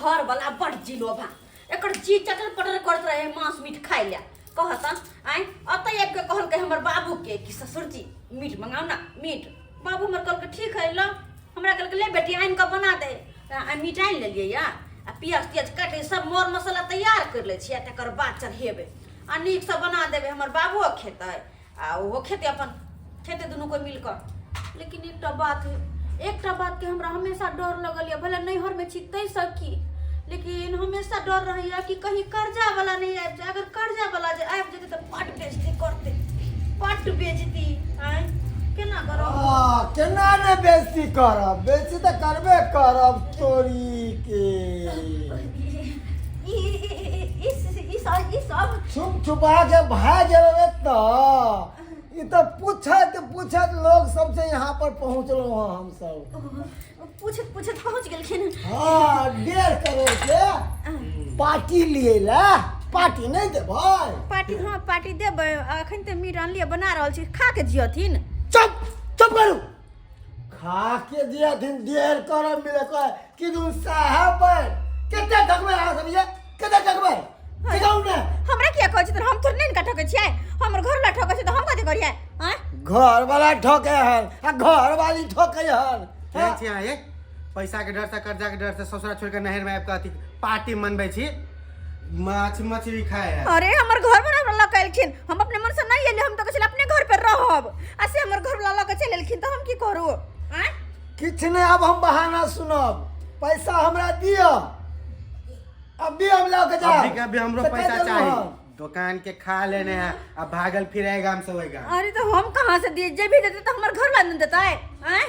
घर वाला बड़ जिलोभा एकर जी चटर पटर करत रहे मांस मीट खाइ ले कहता आय अतै आबि के कहल के हमर बाबू के कि ससुर जी मीट मंगाओ ना मीट बाबू हमर कहल के ठीक है लो हमरा कहल के ले बेटी आइन के बना दे आ मीट आइन लेलिए या आ प्याज तियाज काटि सब मर मसाला तैयार कर ले छियै तकर बाद चढ़ेबे आ नीक से बना देबे हमर बाबू खेतै आ ओहो खेते अपन खेते दुनू कोई मिलकर। लेकिन एकटा बात के हमरा हमेशा डर लगल है भले नैहर में छी तै सकी लेकिन हमेशा डर रही कि कहीं कर्जा वाला नहीं आबि जाए। अगर कर्जा वाला जे आबि जेतै त पट बेइज्जती करते पट बेइज्जती आय केना करब केना ने बेइज्जती करब बेइज्जती त करबे करब तोरी के ई सब छुप छुपा के भाग जेबे त ई तो पूछत लोग सबसे यहाँ पर पहुँचलो हैं हम सब पूछत पहुँच गेलखिन। हाँ 1.5 करोड़ के पार्टी लिए ला पार्टी नहीं देबै पार्टी हाँ पार्टी देबै अखन त मीट आनलिए बना रहल छी खा के जियथिन। चुप करू खा के दियथिन 1.5 करोड़ मिले को कि तुम साहब केते ठकबै अहाँ सब ये केते ठकबै सिखाउ ने हमरा किया कहै छी हम थोड़ नहीं ठकै छियै हमर घर वाला ठकै छै त हम कथि करियै हैं घर वाला ठके हन आ घर वाली ठकै हन केहन छी अहाँ ये पैसा के डर से कर्जा के डर से ससुरा छोड़ के नहर में आबि के अथी पार्टी मनबै छी माछ मछली खाए है। अरे हमर घर वाला हमरा कहलखिन हम अपने मन से नहीं एले हम त कहले अपने घर पे रहब आ से हमर घर वाला के चल एलखिन त हम की करू हैं किछ नहीं अब हम बहाना सुनब पैसा हमरा दियो अभी हम लौक जा अभी हमरो पैसा चाहिए दुकान के खा लेने हैं अब भागल फिरेगा हम सब होएगा। अरे तो हम कहां से दिए जे भी देते तो हमर घर वाला देता है हैं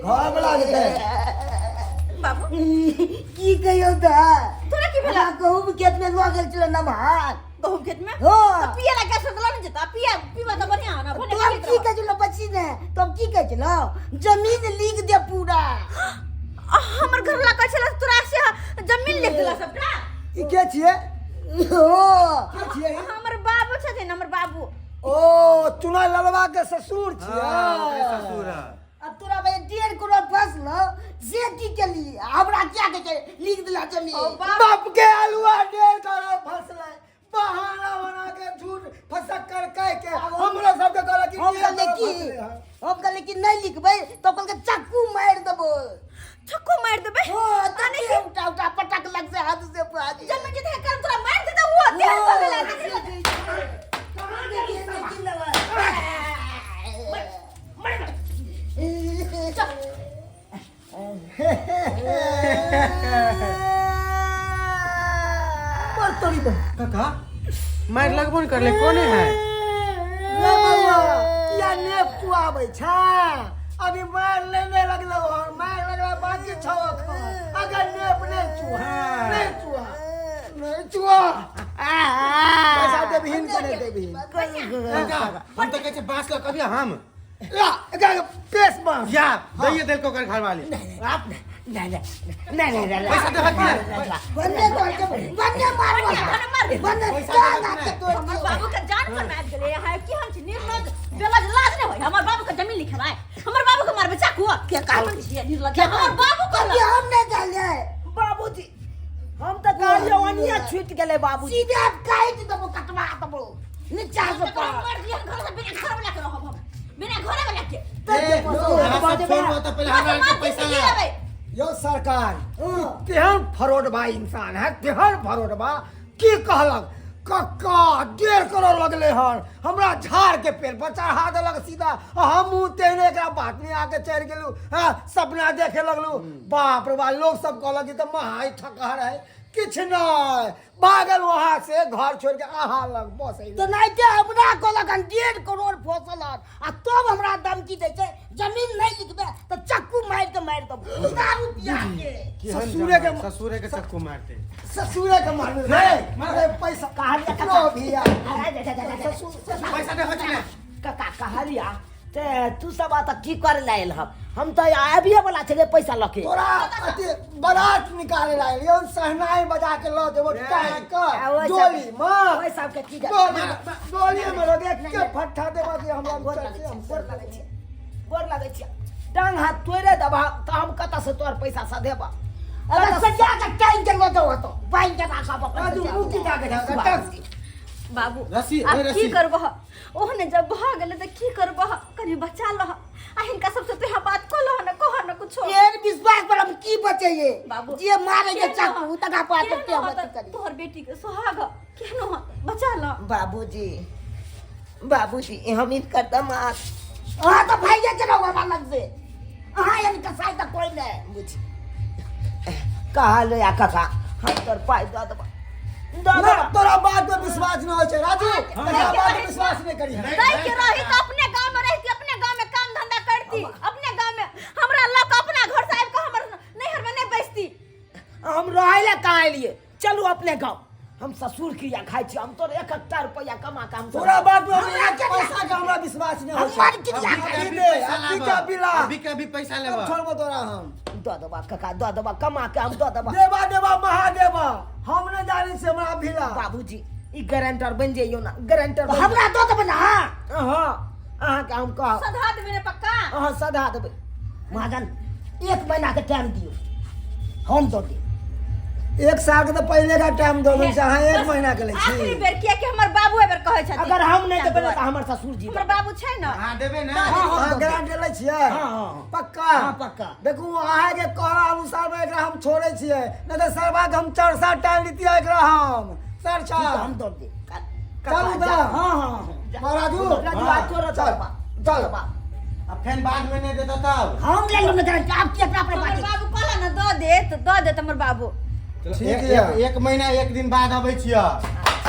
घर वाला देते बाबू की कहियो त तोरा की भेला गहूम खेत में लऽ गेल छलै नमहार गहूम खेत में हो तो पिए ला गैस वाला नहीं जता पीवा तो बढ़िया ना भने तब की कहै छलो बच्ची ने तब की कहै छलो जमीन लिख दे पूरा हमर घर वाला कहै छला तोरा से जमीन लिख देला सबटा ई के छिए हो के छिए हमर बाबू छथिन हमर बाबू ओ चुना ललवा के ससुर छिए हां ओकरे ससुर है अब तोरा भाई 1.5 करोड़ फसल से की केली हमरा क्या कहै छै लिख देला जमीन बाप के आलुआ 1.5 करोड़ फसल बहाना बना के झूठ फसक कर कह के हमरा सब के कहला हम कहले कि नहीं लिखबै तो कहल के चाकू मार देबो छक्को मार देबे हो तने उठा पटक लग से हाथ से पाजी जमीन जे देख कर तोरा मार देता वो देह बगला कहां देखिए की लगा पर तोरी बे काका मार लगबो न करले कोने है रे बउआ या नेप तू आबै छा अभी मार लेने लगलो और मार लगला बाकी छौ अगर नेप नहीं चुआ पैसा दे बिहिन के नहीं दे बिहिन काका हम तो कहै छै बांस ल कभी हम ला एका पेस बांस या दैए देल को कर घर वाले आप नहीं पैसा दे हक बन्ने मार बन्ने हमर बाबू के जान पर मार गेले है कि हम निर्लज बेलज लाज नहीं होय हमर बाबू के जमीन लिखल है हमर बाबू के मारबे चाकू के कारण छिए निर्लज हमर बाबू के हम नहीं जाने बाबूजी हम तो गाड़ियों वनिया छूट गेले बाबूजी सीधे काट देबो कटवा देबो नीचा से तो मार दिया घर से बिना घर वाला के रहब हम बिना घर वाला के छोड़बो तो पहले हमरा के पैसा ले यो सरकार केहन फरोड बा इंसान है केहन फरोड बा की कहलक कक्का 1.5 करोड़ लगले हन हमरा झाड़ के पेड़ पर चढ़ा देलक सीधा हम तेने एकरा बात में आके चढ़ गेलू हां सपना देखे लगलू बाप रे बा लोग सब कहलक त महाई ठकहर है किछ नहीं भागल वहां से घर छोड़ के आहा लग बस तो नहीं ते हमरा कहलक 1.5 करोड़ फसल आ तब हमरा धमकी दै छै जमीन नहीं लिखबे तो चक्कू मार दब इतना रुपया के ससुरे के चक्कू मारते ससुरे के मारने रे पैसा कहां लो भैया पैसा दे हचिले काका कहलिया ते तू सब आता की करे लायल हम तो आबिए वाला छले पैसा लके तोरा अति बारात निकाले लाए यो सहनाई बजा के लो देबो टाइम का डोली मां ओए सब के की डोली में लगे के फट्टा देबा के हम गोर लगे छै टांग हाथ तोरे दबा त हम कता से तोर पैसा सा देबा अगर सजा के टाइम के लो तो तो बाइन के राखा राजू मुंह की ताके ढाका बाबू रस्सी, आप ए, की रस्सी। करबह ओहने जब भा गेले त की करबह कनी बचा लह आ हिनका सबसे तो यहाँ बात को लह न कह न कुछ ये विश्वास पर हम की बचे ये बाबू ये मारे के चाकू तका पात के मत करी तोहर बेटी के सुहाग केहनो बचा ल बाबूजी बाबूजी हम इन करता मार हां तो भाई जा चलो वाला से हां इनका साइड तक कोई नहीं बुझी कहा ले या काका हम तर पाई दो ना तोरा बात पे विश्वास न होय छै राजू तोरा बात पे विश्वास नहीं करी है दै के रही त अपने गांव में रहती अपने गांव में काम धंधा करती अपने गांव में हमरा लोग अपना घर से आब के हमर नैहर में नहीं बैसती हम रहले कहाँ लिए चलू अपने गांव हम ससुर की या खाई छी हम तो 1 रुपया कमा के हम तोरा बात पे पैसा के हमरा विश्वास नहीं होय हमार की अभी का बिला अभी का भी पैसा लेबा छोड़बो तोरा हम दो दबा काका दो दबा कमा के हम दो दबा देवा महादेवा हम न जानी से हमरा भिला बाबूजी ई गारंटर बन जाइयो ना गारंटर हमरा दो दबा ना हां अहाँ के हम कह सधा दे मेरे पक्का हां सदा देबे महाजन 1 महीना के टाइम दियो हम दो दे 1 साल के तो पहले का टाइम दो से हां 1 महीना के ले आखिरी छी बेर किया कि हमर बाबू एबर कहै छथिन अगर हम नहीं देबे त हमर ससुर जी हमर बाबू छै न हां देबे ना हां गारंटी ले छियै हां पक्का हां पक्का देखू अहाँ के कहला अनुसार में एकरा हम छोड़े छियै नहीं तो सरवा के हम 4-7 टाइम लितिया एकरा हम सरछा हम दो दे चलू दा हां हां महाराजू राजू आ छोड़ चल अब फिर बाद में नहीं देता तब हम ले लो ना गारंटी आप के अपने हमर पार्टी बाबू कहला न दो दे हमर बाबू ठीक है। एक महीना एक दिन बाद आबै छियै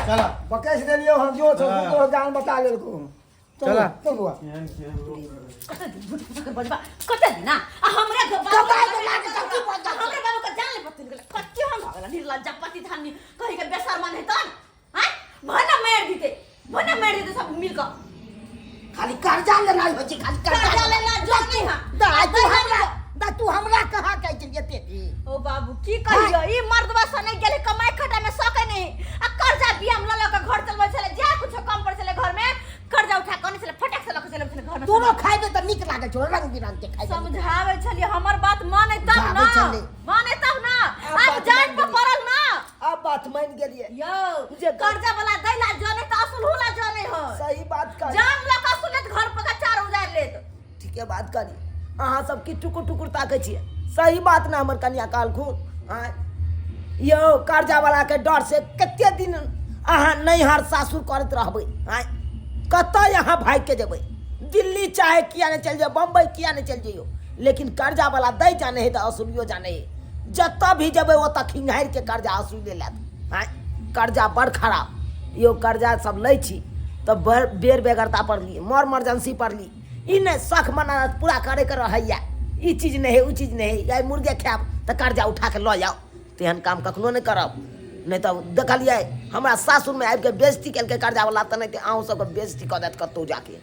चल बकेश देलियो हम जो तो जान बता लेलको चला। चलू कते दिन आ हमरे कमाई के लाके चौकी पर जा। हमरे बाबू का जान ले पत्ती गेल कत्ते हम भगला निर्लज्जा पति धानी कहि के बेशर्मा नहीं तन हैं भना मार देते सब मिल के खाली कर्जा लेना हो छी खाली कर्जा लेना जो नहीं हां दा तू हमरा कहा कह छी एते ओ बाबू की कहियो ई मर्दवा सने गेले कमाई खटा में सके नहीं आ कर्जा भी हम ल के घर चलबै छले जे कुछ कम पड़ छले घर में कर्जा उठा के नहीं छले फटक से लके चले घर में दोनों खाइबे त निक लागे छो रंग बिरंग के खाइबे समझावे छली हमर बात माने तब ना समझावे छली। माने तब ना अब अब बात जान मान पे पड़ल ना अब बात मान गेलिए यो जे कर्जा वाला दैला जाने त असूल होला जाने हो सही बात कर जान लक असूल घर पर का चार उजार लेत ठीक है बात करी अहाँ सब की टुकुर टुकुर ताकै छियै सही बात ना हमर कन्या काल खून यो कर्जा वाला के डर से कते दिन अहाँ नैहर सासुर करत रहबै कतऽ यहाँ भाग के जेबै दिल्ली चाहे किया नहीं चल जाओ बम्बई किया नहीं चल जाइयो लेकिन कर्जा वाला दै जाने है तो असुलियो जाने है जतऽ भी जेबै ओतऽ खिंगारि के कर्जा असुल ले लेत कर्जा बड़ खराब यो कर्जा सब लै छी तऽ बेर बेगरता पड़ली मर मर्जेंसी पड़ली ई नहीं शख मना पूरा करे के रहैया ई चीज नहीं है उ चीज नहीं है या मुर्गे खायब तऽ कर्जा उठा के लऽ जाओ तेहन काम कखनो नहीं करब नहीं तो देखलिए हमरा सासुर में आबि के बेइज्जती केलकै कर्जा वाला तऽ नहीं तऽ अहूँ सबके बेइज्जती कऽ देत कतहु जाके